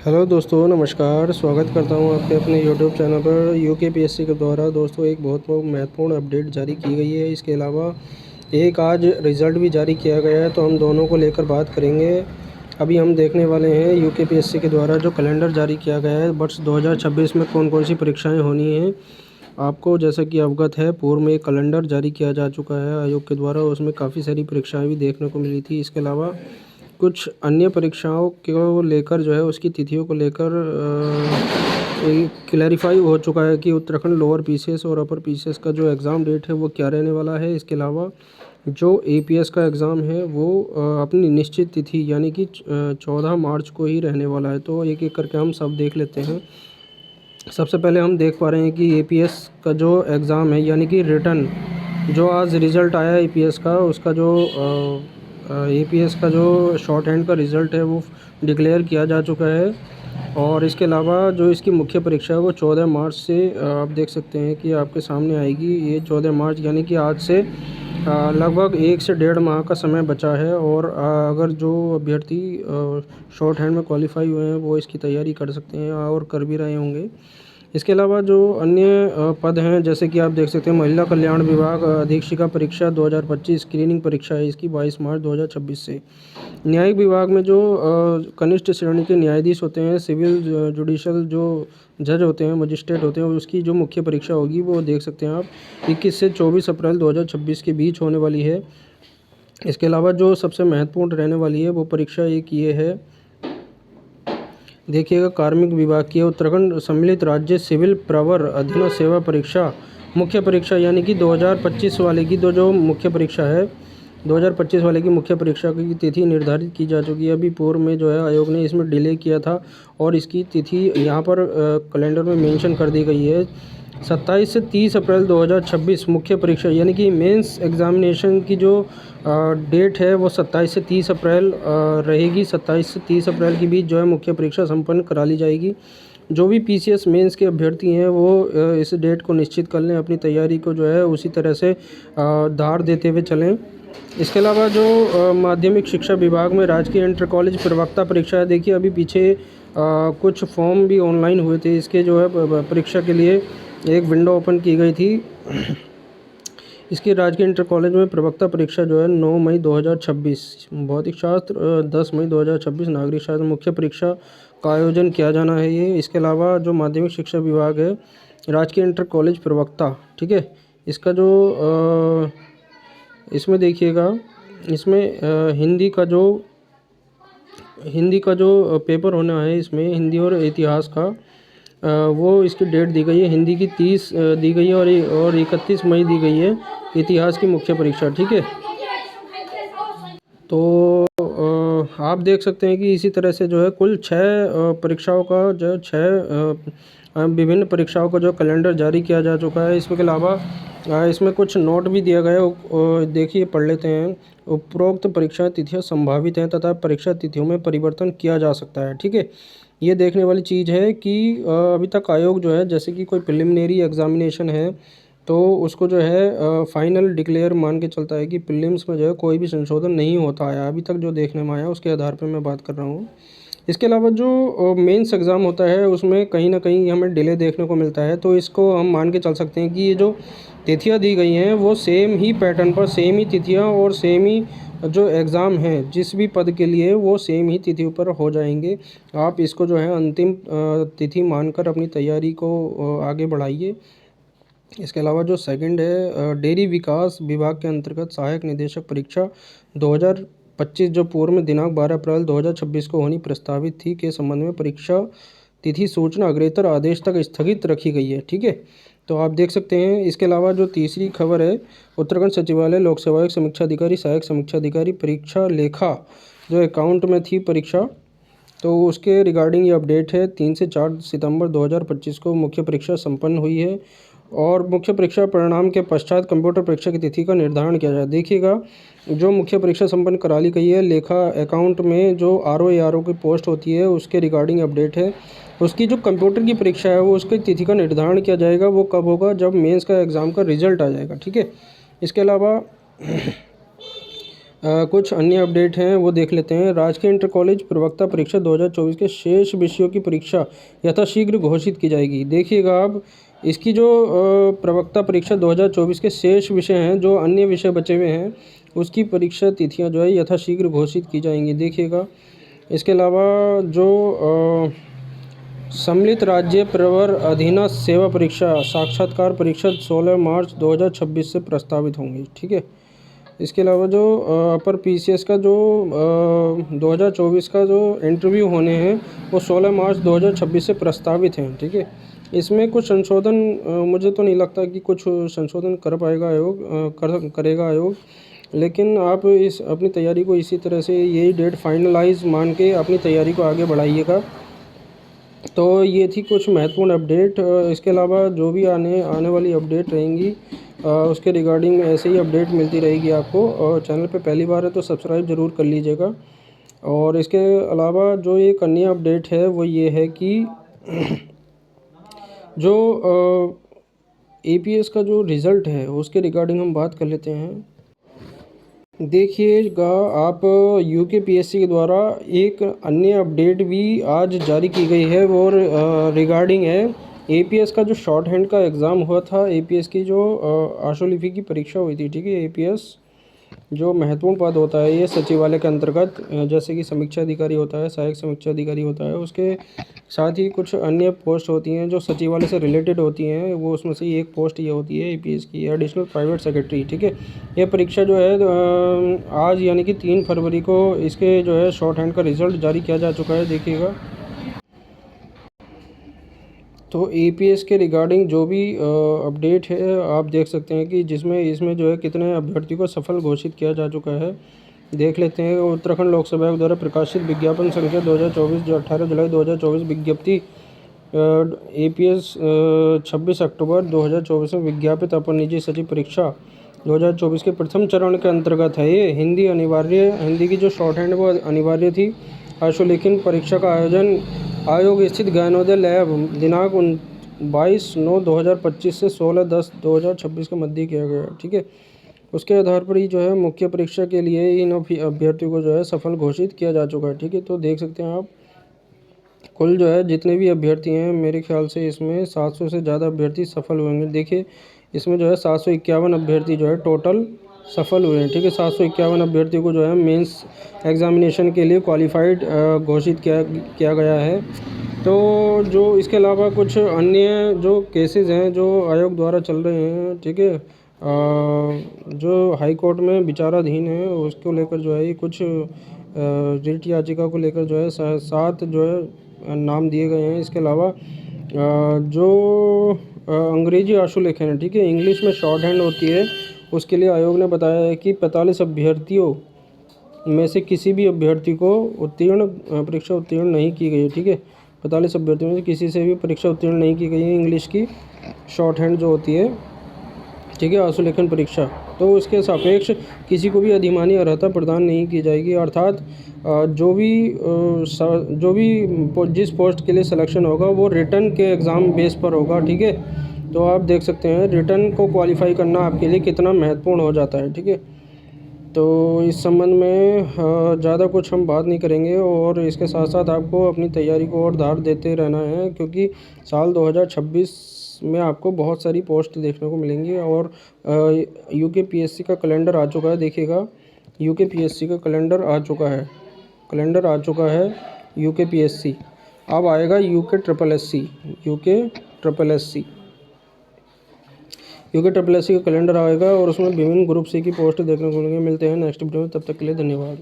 Hello दोस्तों, नमस्कार। स्वागत करता हूं आपके अपने यूट्यूब चैनल पर। यूकेपीएससी के द्वारा दोस्तों एक बहुत महत्वपूर्ण अपडेट जारी की गई है। इसके अलावा एक आज रिज़ल्ट भी जारी किया गया है, तो हम दोनों को लेकर बात करेंगे। अभी हम देखने वाले हैं यूकेपीएससी के द्वारा जो कैलेंडर जारी किया गया है वर्ष 2026 में कौन कौन सी परीक्षाएँ होनी हैं। आपको जैसा कि अवगत है, पूर्व में एक कैलेंडर जारी किया जा चुका है आयोग के द्वारा। उसमें काफ़ी सारी परीक्षाएँ भी देखने को मिली थी। इसके अलावा कुछ अन्य परीक्षाओं को लेकर जो है उसकी तिथियों को लेकर क्लैरिफाई हो चुका है कि उत्तराखंड लोअर पीसीएस और अपर पीसीएस का जो एग्ज़ाम डेट है वो क्या रहने वाला है। इसके अलावा जो एपीएस का एग्ज़ाम है वो अपनी निश्चित तिथि यानी कि 14 मार्च को ही रहने वाला है। तो एक एक करके हम सब देख लेते हैं। सबसे पहले हम देख पा रहे हैं कि एपीएस का जो एग्ज़ाम है यानी कि रिटर्न, जो आज रिज़ल्ट आया एपीएस का, उसका जो एपीएस का जो शॉर्ट हैंड का रिज़ल्ट है वो डिक्लेयर किया जा चुका है। और इसके अलावा जो इसकी मुख्य परीक्षा है वो 14 मार्च से आप देख सकते हैं कि आपके सामने आएगी। ये 14 मार्च यानी कि आज से लगभग 1 से 1.5 माह का समय बचा है। और अगर जो अभ्यर्थी शॉर्ट हैंड में क्वालिफाई हुए हैं वो इसकी तैयारी कर सकते हैं और कर भी रहे होंगे। इसके अलावा जो अन्य पद हैं, जैसे कि आप देख सकते हैं महिला कल्याण विभाग अधीक्षिका परीक्षा 2025 स्क्रीनिंग परीक्षा है इसकी 22 मार्च 2026 से। न्यायिक विभाग में जो कनिष्ठ श्रेणी के न्यायाधीश होते हैं, सिविल जुडिशल जो जज होते हैं, मजिस्ट्रेट होते हैं, उसकी जो मुख्य परीक्षा होगी वो देख सकते हैं आप 21 से 24 अप्रैल 2026 के बीच होने वाली है। इसके अलावा जो सबसे महत्वपूर्ण रहने वाली है वो परीक्षा एक ये है, देखिएगा, कार्मिक विभाग की उत्तराखंड सम्मिलित राज्य सिविल प्रवर अधीन सेवा परीक्षा मुख्य परीक्षा यानी कि 2025 वाले की जो मुख्य परीक्षा है, 2025 वाले की मुख्य परीक्षा की तिथि निर्धारित की जा चुकी है। अभी पूर्व में जो है आयोग ने इसमें डिले किया था और इसकी तिथि यहाँ पर कैलेंडर में मेंशन कर दी गई है। 27 से 30 अप्रैल 2026 मुख्य परीक्षा यानी कि मेंस एग्जामिनेशन की जो डेट है वो 27 से 30 अप्रैल रहेगी। 27 से 30 अप्रैल के बीच जो है मुख्य परीक्षा संपन्न करा ली जाएगी। जो भी पीसीएस मेंस के अभ्यर्थी हैं वो इस डेट को निश्चित कर लें, अपनी तैयारी को जो है उसी तरह से धार देते हुए चलें। इसके अलावा जो माध्यमिक शिक्षा विभाग में राजकीय इंटर कॉलेज प्रवक्ता परीक्षा है, देखिए अभी पीछे कुछ फॉर्म भी ऑनलाइन हुए थे इसके जो है परीक्षा के लिए एक विंडो ओपन की गई थी। इसकी राजकीय इंटर कॉलेज में प्रवक्ता परीक्षा जो है 9 मई 2026, भौतिक शास्त्र 10 मई 2026, नागरिक शास्त्र मुख्य परीक्षा का आयोजन किया जाना है ये। इसके अलावा जो माध्यमिक शिक्षा विभाग है राजकीय इंटर कॉलेज प्रवक्ता, ठीक है, इसका जो इसमें देखिएगा, इसमें हिंदी का जो पेपर होना है, इसमें हिंदी और इतिहास का वो इसकी डेट दी गई है। हिंदी की 30 दी गई है और 31 मई दी गई है इतिहास की मुख्य परीक्षा, ठीक है। तो आप देख सकते हैं कि इसी तरह से जो है कुल 6 परीक्षाओं का जो 6 विभिन्न परीक्षाओं का जो कैलेंडर जारी किया जा चुका है। इसके अलावा इसमें कुछ नोट भी दिया गया है, देखिए पढ़ लेते हैं। उपरोक्त परीक्षा तिथियां संभावित हैं तथा परीक्षा तिथियों में परिवर्तन किया जा सकता है, ठीक है। ये देखने वाली चीज़ है कि अभी तक आयोग जो है, जैसे कि कोई प्रिलिमिनरी एग्जामिनेशन है तो उसको जो है फाइनल डिक्लेयर मान के चलता है कि प्रीलिम्स में जो है कोई भी संशोधन नहीं होता है अभी तक जो देखने में आया, उसके आधार पर मैं बात कर रहा हूँ। इसके अलावा जो मेंस एग्ज़ाम होता है उसमें कहीं ना कहीं हमें डिले देखने को मिलता है, तो इसको हम मान के चल सकते हैं कि ये जो तिथियां दी गई हैं वो सेम ही पैटर्न पर, सेम ही तिथियां और सेम ही जो एग्ज़ाम हैं जिस भी पद के लिए वो सेम ही तिथि पर हो जाएंगे। आप इसको जो है अंतिम तिथि मानकर अपनी तैयारी को आगे बढ़ाइए। इसके अलावा जो सेकंड है डेयरी विकास विभाग के अंतर्गत सहायक निदेशक परीक्षा 2025 जो पूर्व में दिनांक 12 अप्रैल 2026 को होनी प्रस्तावित थी के संबंध में परीक्षा तिथि सूचना अग्रेतर आदेश तक स्थगित रखी गई है, ठीक है। तो आप देख सकते हैं। इसके अलावा जो तीसरी खबर है, उत्तराखंड सचिवालय लोक सेवा आयोग समीक्षा अधिकारी सहायक समीक्षा अधिकारी परीक्षा लेखा जो अकाउंट में थी परीक्षा, तो उसके रिगार्डिंग ये अपडेट है। 3 से 4 सितंबर 2025 को मुख्य परीक्षा संपन्न हुई है और मुख्य परीक्षा परिणाम के पश्चात कंप्यूटर परीक्षा की तिथि का निर्धारण किया जाए। देखिएगा, जो मुख्य परीक्षा संपन्न करा ली गई है, लेखा अकाउंट में जो आरओ की पोस्ट होती है उसके रिगार्डिंग अपडेट है। उसकी जो कंप्यूटर की परीक्षा है वो उसकी तिथि का निर्धारण किया जाएगा। वो कब होगा? जब मेंस का एग्ज़ाम का रिजल्ट आ जाएगा, ठीक है। इसके अलावा कुछ अन्य अपडेट हैं वो देख लेते हैं। राजकीय इंटर कॉलेज प्रवक्ता परीक्षा 2024 के शेष विषयों की परीक्षा यथाशीघ्र घोषित की जाएगी। देखिएगा आप, इसकी जो प्रवक्ता परीक्षा 2024 के शेष विषय हैं, जो अन्य विषय बचे हुए हैं, उसकी परीक्षा तिथियां जो है यथाशीघ्र घोषित की जाएंगी। देखिएगा, इसके अलावा जो सम्मिलित राज्य प्रवर अधीनस्थ सेवा परीक्षा साक्षात्कार परीक्षा 16 मार्च 2026 से प्रस्तावित होंगी। ठीक है। इसके अलावा जो अपर पीसीएस का जो 2024 का जो इंटरव्यू होने हैं वो 16 मार्च 2026 से प्रस्तावित हैं। ठीक है। इसमें कुछ संशोधन मुझे तो नहीं लगता कि कुछ संशोधन कर पाएगा आयोग, करेगा आयोग, लेकिन आप इस अपनी तैयारी को इसी तरह से यही डेट फाइनलाइज मान के अपनी तैयारी को आगे बढ़ाइएगा। तो ये थी कुछ महत्वपूर्ण अपडेट। इसके अलावा जो भी आने वाली अपडेट रहेंगी उसके रिगार्डिंग ऐसे ही अपडेट मिलती रहेगी आपको। और चैनल पे पहली बार है तो सब्सक्राइब ज़रूर कर लीजिएगा। और इसके अलावा जो एक अन्य अपडेट है वो ये है कि जो एपीएस का जो रिज़ल्ट है उसके रिगार्डिंग हम बात कर लेते हैं। देखिएगा आप, यूकेपीएससी के द्वारा एक अन्य अपडेट भी आज जारी की गई है और रिगार्डिंग है एपीएस का जो शॉर्ट हैंड का एग्ज़ाम हुआ था, एपीएस की जो आशुलिपि की परीक्षा हुई थी। ठीक है। एपीएस जो महत्वपूर्ण पद होता है ये सचिवालय के अंतर्गत, जैसे कि समीक्षा अधिकारी होता है, सहायक समीक्षा अधिकारी होता है, उसके साथ ही कुछ अन्य पोस्ट होती हैं जो सचिवालय से रिलेटेड होती हैं। वो उसमें से एक पोस्ट ये होती है एपीएस की, एडिशनल प्राइवेट सेक्रेटरी। ठीक है। ये परीक्षा जो है आज यानी कि 3 फरवरी को इसके जो है शॉर्ट हैंड का रिज़ल्ट जारी किया जा चुका है। देखिएगा, तो एपीएस के रिगार्डिंग जो भी अपडेट है आप देख सकते हैं कि जिसमें इसमें जो है कितने अभ्यर्थी को सफल घोषित किया जा चुका है। देख लेते हैं। उत्तराखंड लोक सेवा आयोग द्वारा प्रकाशित विज्ञापन संख्या 2024 जो 18 जुलाई 2024 विज्ञप्ति एपीएस 26 अक्टूबर 2024 में विज्ञापित अपर निजी सचिव परीक्षा 2024 के प्रथम चरण के अंतर्गत है। ये हिंदी की जो शॉर्ट हैंड वो अनिवार्य थी। आशुलेखन परीक्षा का आयोजन आयोग स्थित ज्ञानोदय लैब दिनांक 22/9/2025 से 16/10/2026 के मध्य किया गया। ठीक है। उसके आधार पर ही जो है मुख्य परीक्षा के लिए इन अभ्यर्थियों को जो है सफल घोषित किया जा चुका है। ठीक है। तो देख सकते हैं आप, कुल जो है जितने भी अभ्यर्थी हैं मेरे ख्याल से इसमें 700 से ज़्यादा अभ्यर्थी सफल हुएंगे। देखिए, इसमें जो है 751 अभ्यर्थी जो है टोटल सफल हुए हैं। ठीक है। 751 अभ्यर्थियों को जो है मेंस एग्जामिनेशन के लिए क्वालिफाइड घोषित किया गया है। तो जो इसके अलावा कुछ अन्य जो केसेस हैं जो आयोग द्वारा चल रहे हैं, ठीक है, जो हाई कोर्ट में विचाराधीन है, उसको लेकर जो है ये कुछ रिट याचिका को लेकर जो है 7 जो है नाम दिए गए हैं। इसके अलावा जो अंग्रेजी आशुलेखन है, ठीक है, इंग्लिश में शॉर्ट हैंड होती है, उसके लिए आयोग ने बताया है कि 45 अभ्यर्थियों में से किसी भी अभ्यर्थी को परीक्षा उत्तीर्ण नहीं की गई है। ठीक है। 45 अभ्यर्थियों में से किसी से भी परीक्षा उत्तीर्ण नहीं की गई है इंग्लिश की शॉर्ट हैंड जो होती है। ठीक है। आशुलेखन परीक्षा, तो उसके सापेक्ष किसी को भी अधिमानी अर्हता प्रदान नहीं की जाएगी। अर्थात जो भी जिस पोस्ट के लिए सिलेक्शन होगा वो रिटन के एग्ज़ाम बेस पर होगा। ठीक है। तो आप देख सकते हैं रिटन को क्वालिफाई करना आपके लिए कितना महत्वपूर्ण हो जाता है। ठीक है। तो इस संबंध में ज़्यादा कुछ हम बात नहीं करेंगे और इसके साथ साथ आपको अपनी तैयारी को और धार देते रहना है, क्योंकि साल 2026 में आपको बहुत सारी पोस्ट देखने को मिलेंगी। और यूकेपीएससी का कैलेंडर आ चुका है। देखिएगा, यूकेपीएससी का कैलेंडर आ चुका है यूकेपीएससी। अब आएगा यूके ट्रिपल एससी का कैलेंडर आएगा और उसमें विभिन्न ग्रुप सी की पोस्ट देखने को मिलेंगे। मिलते हैं नेक्स्ट वीडियो में, तब तक के लिए धन्यवाद।